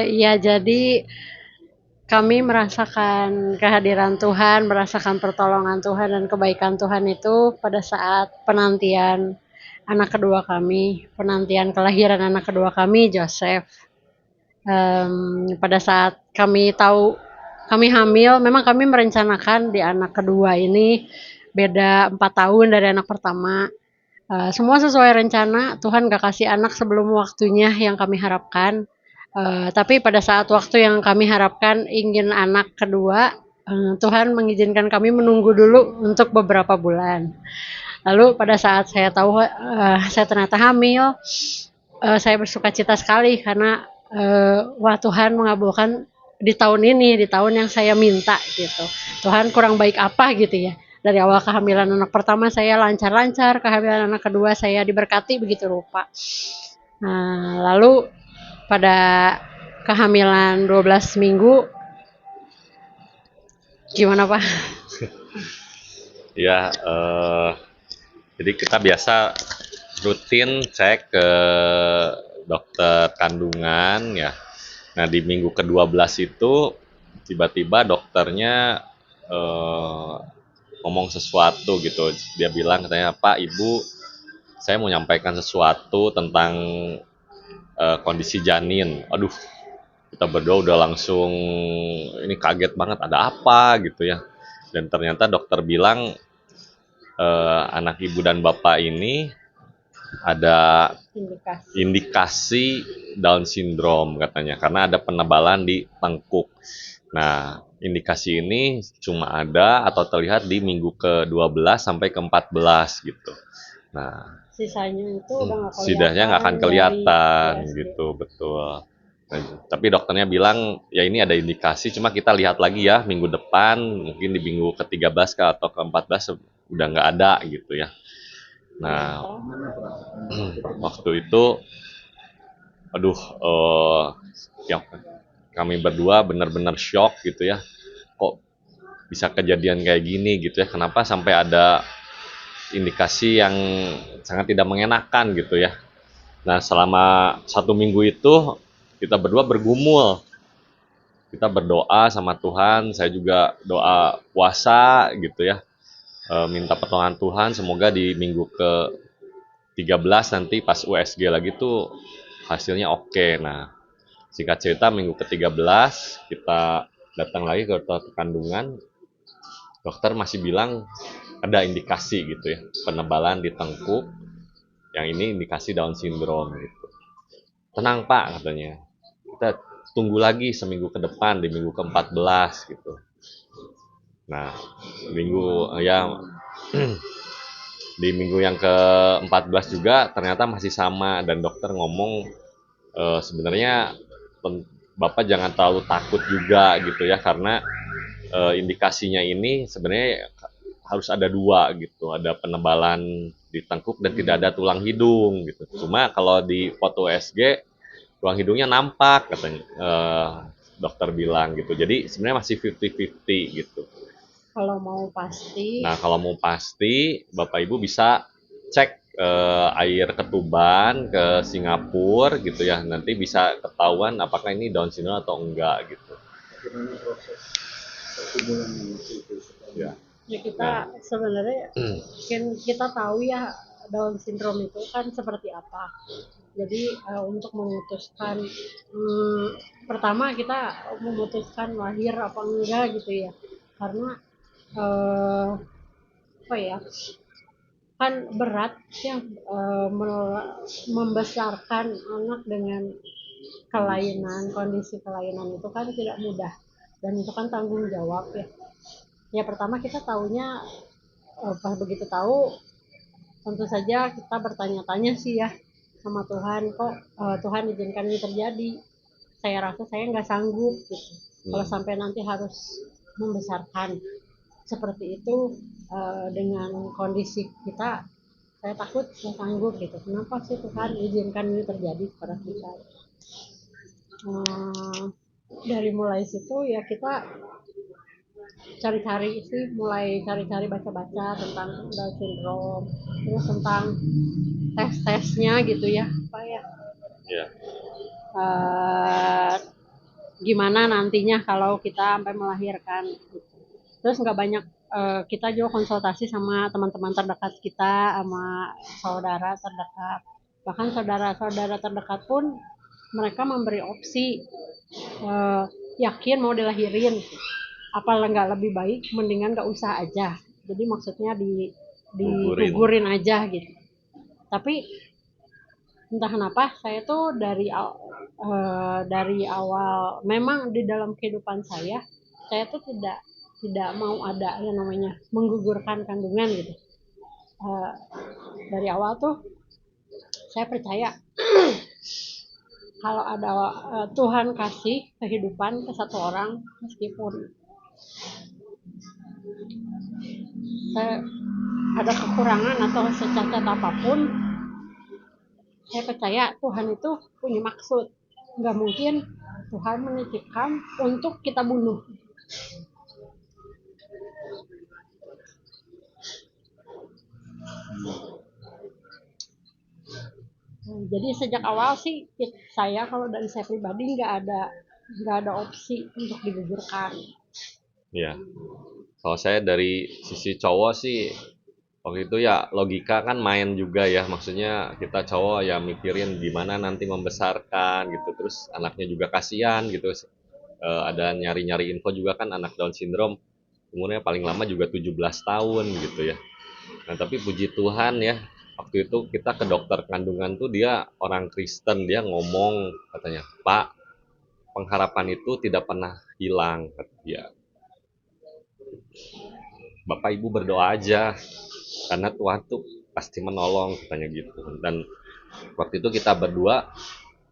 Ya jadi kami merasakan kehadiran Tuhan, merasakan pertolongan Tuhan dan kebaikan Tuhan itu pada saat penantian anak kedua kami, penantian kelahiran anak kedua kami, Joseph. Pada saat kami tahu kami hamil, memang kami merencanakan di anak kedua ini beda 4 tahun dari anak pertama. Semua sesuai rencana, Tuhan gak kasih anak sebelum waktunya yang kami harapkan. Tapi pada saat waktu yang kami harapkan ingin anak kedua, Tuhan mengizinkan kami menunggu dulu untuk beberapa bulan. Lalu pada saat saya tahu saya ternyata hamil, saya bersukacita sekali karena wah Tuhan mengabulkan di tahun ini, di tahun yang saya minta gitu. Tuhan kurang baik apa gitu ya. Dari awal kehamilan anak pertama saya lancar-lancar, kehamilan anak kedua saya diberkati begitu rupa. Nah, lalu pada kehamilan 12 minggu gimana Pak? Ya, jadi kita biasa rutin cek ke dokter kandungan ya. Nah di minggu ke-12 itu tiba-tiba dokternya eh, ngomong sesuatu gitu. Dia bilang katanya, Pak, Ibu, saya mau nyampaikan sesuatu tentang kondisi janin. Aduh, kita berdua udah langsung ini kaget banget, ada apa gitu ya. Dan ternyata dokter bilang anak ibu dan bapak ini ada indikasi Down syndrome katanya, karena ada penebalan di tengkuk. Nah, indikasi ini cuma ada atau terlihat di minggu ke-12 sampai ke-14 gitu. Nah, Sisanya itu udah nggak sidahnya nggak akan kelihatan gitu, betul. Nah, tapi dokternya bilang ya ini ada indikasi, cuma kita lihat lagi ya minggu depan, mungkin di minggu ke-13 atau ke-14 udah nggak ada gitu ya. Nah, waktu itu, aduh, yang kami berdua benar-benar shock gitu ya. Kok bisa kejadian kayak gini gitu ya? Kenapa sampai ada indikasi yang sangat tidak mengenakan gitu ya? Nah, selama 1 minggu itu kita berdua bergumul. Kita berdoa sama Tuhan, saya juga doa puasa gitu ya. Minta pertolongan Tuhan, semoga di minggu ke-13 nanti pas USG lagi tuh hasilnya oke. Nah, singkat cerita minggu ke-13 kita datang lagi ke dokter kandungan, dokter masih bilang ada indikasi gitu ya, penebalan di tengkuk, yang ini indikasi Down syndrome gitu. Tenang Pak katanya, kita tunggu lagi seminggu ke depan, di minggu ke-14 gitu. Nah, minggu ya di minggu yang ke-14 juga ternyata masih sama, dan dokter ngomong sebenarnya Bapak jangan terlalu takut juga gitu ya, karena indikasinya ini sebenarnya harus ada dua gitu, ada penebalan di tengkuk dan tidak ada tulang hidung gitu. Cuma kalau di foto USG tulang hidungnya nampak katanya, dokter bilang gitu. Jadi sebenarnya masih 50-50 gitu. Kalau mau pasti. Nah, kalau mau pasti, Bapak Ibu bisa cek air ketuban ke Singapura gitu ya. Nanti bisa ketahuan apakah ini Down syndrome atau enggak gitu. Bagaimana proses pertumbuhan itu? Ya kita sebenarnya kita tahu ya Down syndrome itu kan seperti apa. Jadi untuk memutuskan pertama kita memutuskan lahir apa enggak gitu ya. Karena apa ya? Kan berat ya membesarkan anak dengan kelainan, kondisi kelainan itu kan tidak mudah, dan itu kan tanggung jawab ya. Ya pertama kita tahunya pas begitu tahu tentu saja kita bertanya-tanya sih ya sama Tuhan, kok Tuhan izinkan ini terjadi. Saya rasa saya nggak sanggup gitu. Kalau sampai nanti harus membesarkan seperti itu dengan kondisi kita, saya takut nggak sanggup gitu. Kenapa sih Tuhan izinkan ini terjadi kepada kita? Dari mulai situ ya kita cari-cari sih, mulai cari-cari baca-baca tentang Down syndrome, terus tentang tes-tesnya gitu ya, Pak ya. Iya. eh, gimana nantinya kalau kita sampai melahirkan. Terus nggak banyak kita juga konsultasi sama teman-teman terdekat kita, sama saudara terdekat. Bahkan saudara-saudara terdekat pun mereka memberi opsi eh, yakin mau dilahirin. Apa nggak lebih baik mendingan nggak usah aja. Jadi maksudnya Gugurin. digugurin aja gitu. Tapi entah kenapa saya tuh dari awal memang di dalam kehidupan saya tuh tidak mau ada yang namanya menggugurkan kandungan gitu. Eh, dari awal tuh saya percaya kalau ada Tuhan kasih kehidupan ke satu orang, meskipun saya ada kekurangan atau secacat apapun, saya percaya Tuhan itu punya maksud. Nggak mungkin Tuhan menitipkan untuk kita bunuh. Jadi sejak awal sih saya, kalau dari saya pribadi, nggak ada opsi untuk digugurkan. Ya, kalau saya dari sisi cowok sih waktu itu ya logika kan main juga ya, maksudnya kita cowok ya mikirin gimana nanti membesarkan gitu, terus anaknya juga kasihan gitu. Ada nyari-nyari info juga kan anak Down syndrome umurnya paling lama juga 17 tahun gitu ya. Nah, tapi puji Tuhan ya, waktu itu kita ke dokter kandungan tuh dia orang Kristen, dia ngomong katanya, "Pak, pengharapan itu tidak pernah hilang," kata dia. "Bapak Ibu berdoa aja karena Tuhan tuh pasti menolong," katanya gitu. Dan waktu itu kita berdua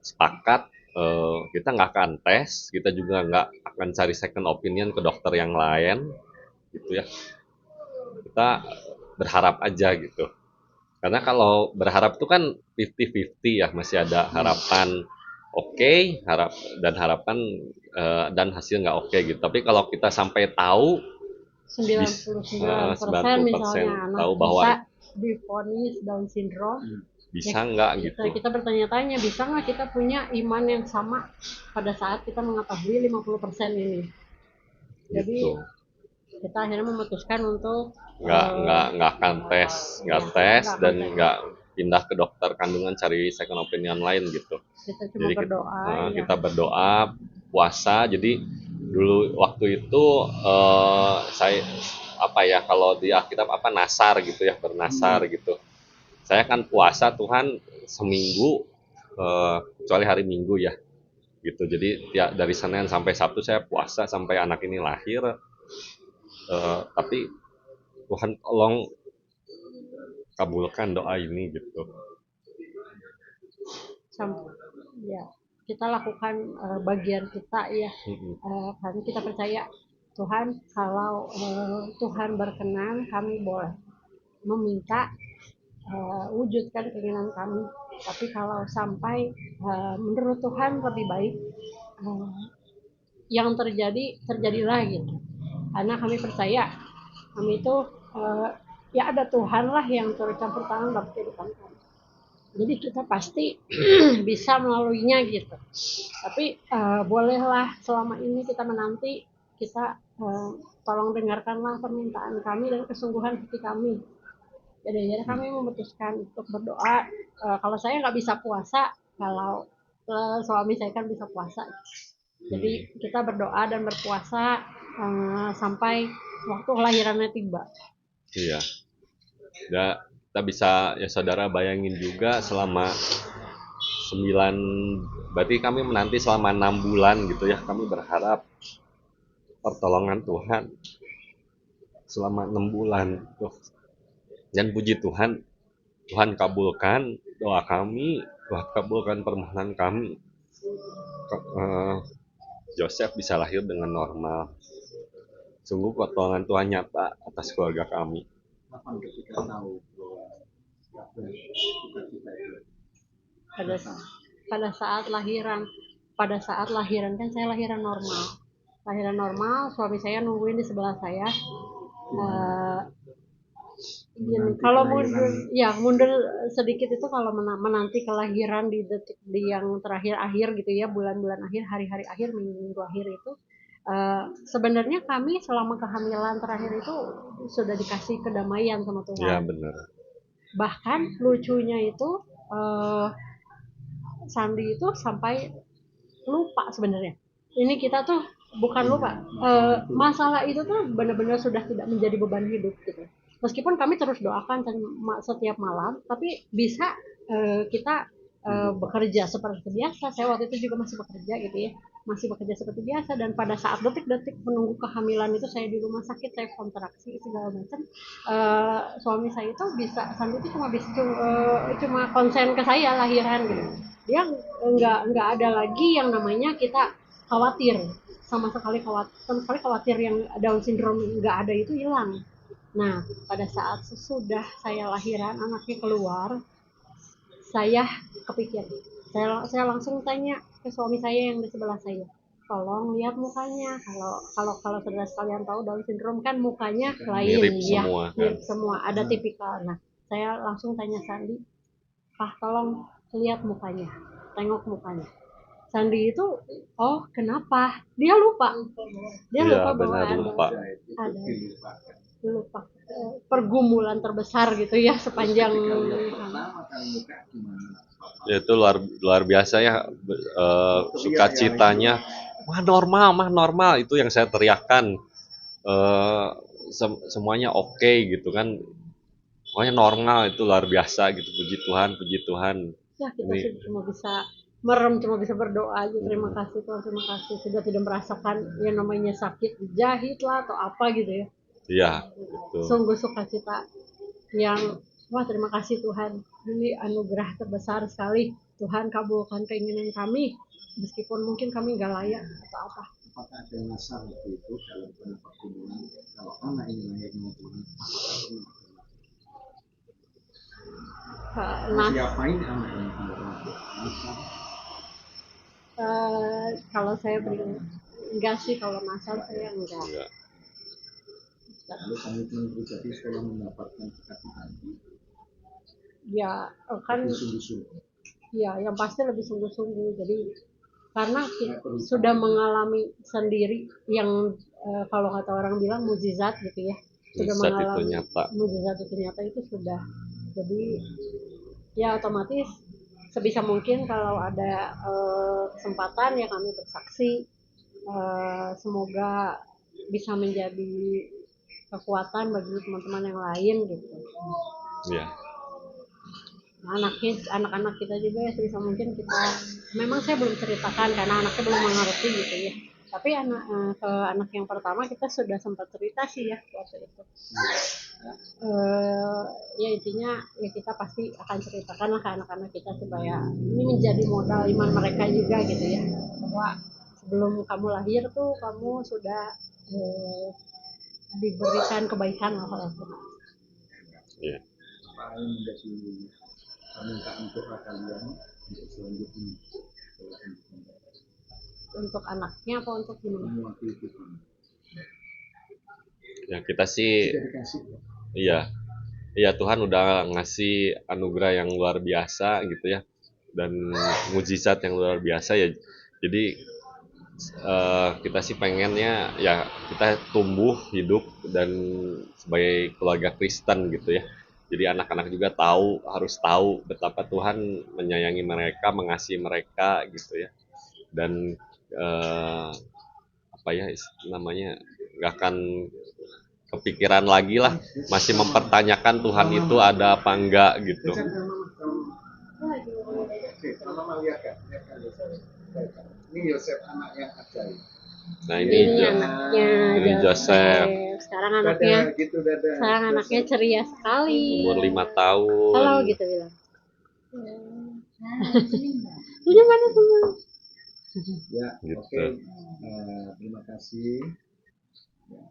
sepakat kita nggak akan tes, kita juga nggak akan cari second opinion ke dokter yang lain gitu ya. Kita berharap aja gitu. Karena kalau berharap itu kan 50-50 ya, masih ada harapan oke, harapan dan hasil nggak oke gitu. Tapi kalau kita sampai tahu 99% 90% misalnya anak tahu kita bahwa divonis Down syndrome, bisa nggak gitu. kita bertanya-tanya bisa nggak kita punya iman yang sama pada saat kita mengetahui 50% ini. Jadi Gitu. kita akhirnya memutuskan untuk Nggak akan tes dan nggak pindah ke dokter kandungan cari second opinion lain gitu. kita cuma Jadi berdoa. kita berdoa, puasa. Jadi dulu waktu itu saya apa ya, kalau di Alkitab apa, nasar gitu ya, bernasar gitu. Saya kan puasa Tuhan seminggu kecuali hari Minggu ya gitu. Jadi ya dari Senin sampai Sabtu saya puasa sampai anak ini lahir. Tapi Tuhan tolong kabulkan doa ini gitu. Ya, kita lakukan bagian kita ya. Karena kita percaya Tuhan, kalau Tuhan berkenan, kami boleh meminta wujudkan keinginan kami. Tapi kalau sampai menurut Tuhan lebih baik, yang terjadilah gitu. Karena kami percaya kami itu ya ada Tuhan lah yang turut campur tangan dalam kehidupan kami. Jadi kita pasti bisa melaluinya gitu. Tapi bolehlah selama ini kita menanti, kita tolong dengarkanlah permintaan kami dan kesungguhan hati kami. Jadi kami memutuskan untuk berdoa. Kalau saya nggak bisa puasa, kalau suami saya kan bisa puasa. Jadi kita berdoa dan berpuasa sampai waktu kelahirannya tiba. Iya. Ya, kita bisa ya saudara bayangin juga selama 9, berarti kami menanti selama 6 bulan gitu ya. Kami berharap pertolongan Tuhan selama 6 bulan. Dan puji Tuhan, Tuhan kabulkan doa kami, Tuhan kabulkan permohonan kami. Joseph bisa lahir dengan normal. Sungguh pertolongan Tuhan nyata atas keluarga kami. Kapan ketika tahu bahwa pada saat lahiran kan saya lahiran normal, suami saya nungguin di sebelah saya. Gini, kalau mundur, ya mundur sedikit itu kalau menanti kelahiran di detik di yang terakhir akhir gitu ya, bulan-bulan akhir, hari-hari akhir, minggu-minggu akhir itu, sebenarnya kami selama kehamilan terakhir itu sudah dikasih kedamaian sama Iya Tuhan. benar. Bahkan lucunya itu eh, Sandi itu sampai lupa sebenarnya. Ini kita tuh bukan lupa, masalah itu tuh benar-benar sudah tidak menjadi beban hidup gitu. Meskipun kami terus doakan setiap malam, tapi bisa kita bekerja seperti biasa. Saya waktu itu juga masih bekerja gitu ya, masih bekerja seperti biasa. Dan pada saat detik-detik menunggu kehamilan itu saya di rumah sakit, saya kontraksi segala macam. Suami saya itu bisa, Sandi itu cuma konsen ke saya lahiran gitu. Dia nggak ada lagi yang namanya kita khawatir, sama sekali khawatir yang Down syndrome nggak ada itu hilang. Nah, pada saat sesudah saya lahiran anaknya keluar, saya kepikir, saya langsung tanya ke suami saya yang di sebelah saya, tolong lihat mukanya. Kalau saudara sekalian tahu Down syndrome kan mukanya lain Mirip ya, semua kan. mirip semua, ada tipikal. Nah, saya langsung tanya Sandi, Pak tolong lihat mukanya, tengok mukanya. Sandi itu, oh kenapa? Dia lupa. Dia Iya lupa bahwa benar, ada, lupa. ada lupa pergumulan terbesar gitu ya sepanjang Ya, itu luar luar biasa ya, sukacitanya. Mah normal itu yang saya teriakan. Eh, semuanya oke gitu kan. Pokoknya normal itu luar biasa gitu. Puji Tuhan. ya kita Ini cuma bisa merem, cuma bisa berdoa aja, terima kasih Tuhan, terima kasih sudah tidak merasakan yang namanya sakit dijahit lah atau apa gitu ya. iya betul. Sungguh sukacita yang wah terima kasih Tuhan, ini anugerah terbesar sekali. Tuhan kabulkan keinginan kami meskipun mungkin kami nggak layak atau apa. Apakah ada nasar waktu itu dalam pertemuan kalau anak ini lahirnya Tuhan, apakah pernah siapain anak ini kalau nasar? Kalau saya beri enggak sih, kalau nasar saya enggak. Enggak. Lalu komitmen pribadi setelah mendapatkan kekasih Ya kan sungguh-sungguh. ya yang pasti lebih sungguh-sungguh. Jadi karena kita sudah mengalami sendiri yang kalau kata orang bilang mukjizat gitu ya, sudah Mukjizat itu mengalami nyata. mukjizat itu nyata, itu sudah. Jadi ya otomatis sebisa mungkin kalau ada kesempatan ya kami bersaksi, semoga bisa menjadi kekuatan bagi teman-teman yang lain gitu. Iya. Anak-anak kita juga ya sebisa mungkin kita, memang saya belum ceritakan karena anaknya belum mengerti gitu ya, tapi ke anak yang pertama kita sudah sempat cerita sih ya waktu itu. Ya intinya ya kita pasti akan ceritakan lah ke anak-anak kita supaya ini menjadi modal iman mereka juga gitu ya, bahwa sebelum kamu lahir tuh kamu sudah diberikan kebaikan oleh Tuhan. Iya. Apa yang menjadi permintaan doa kalian untuk selanjutnya? Untuk anaknya apa untuk gimana? Ya kita sih, iya, iya Tuhan udah ngasih anugerah yang luar biasa gitu ya, dan mujizat yang luar biasa ya. Jadi kita sih pengennya ya kita tumbuh hidup dan sebagai keluarga Kristen gitu ya. Jadi anak-anak juga harus tahu betapa Tuhan menyayangi mereka, mengasihi mereka gitu ya. Dan apa ya namanya, nggak akan kepikiran lagi lah, masih mempertanyakan Tuhan itu ada apa enggak gitu. Ini Yosef anak yang ajaib. Nah ini anaknya Joseph. Sekarang anaknya ceria sekali. Umur 5 tahun. Halo gitu bilang. Ini mana semua? Ya, Gitu. oke. Terima kasih. Ya.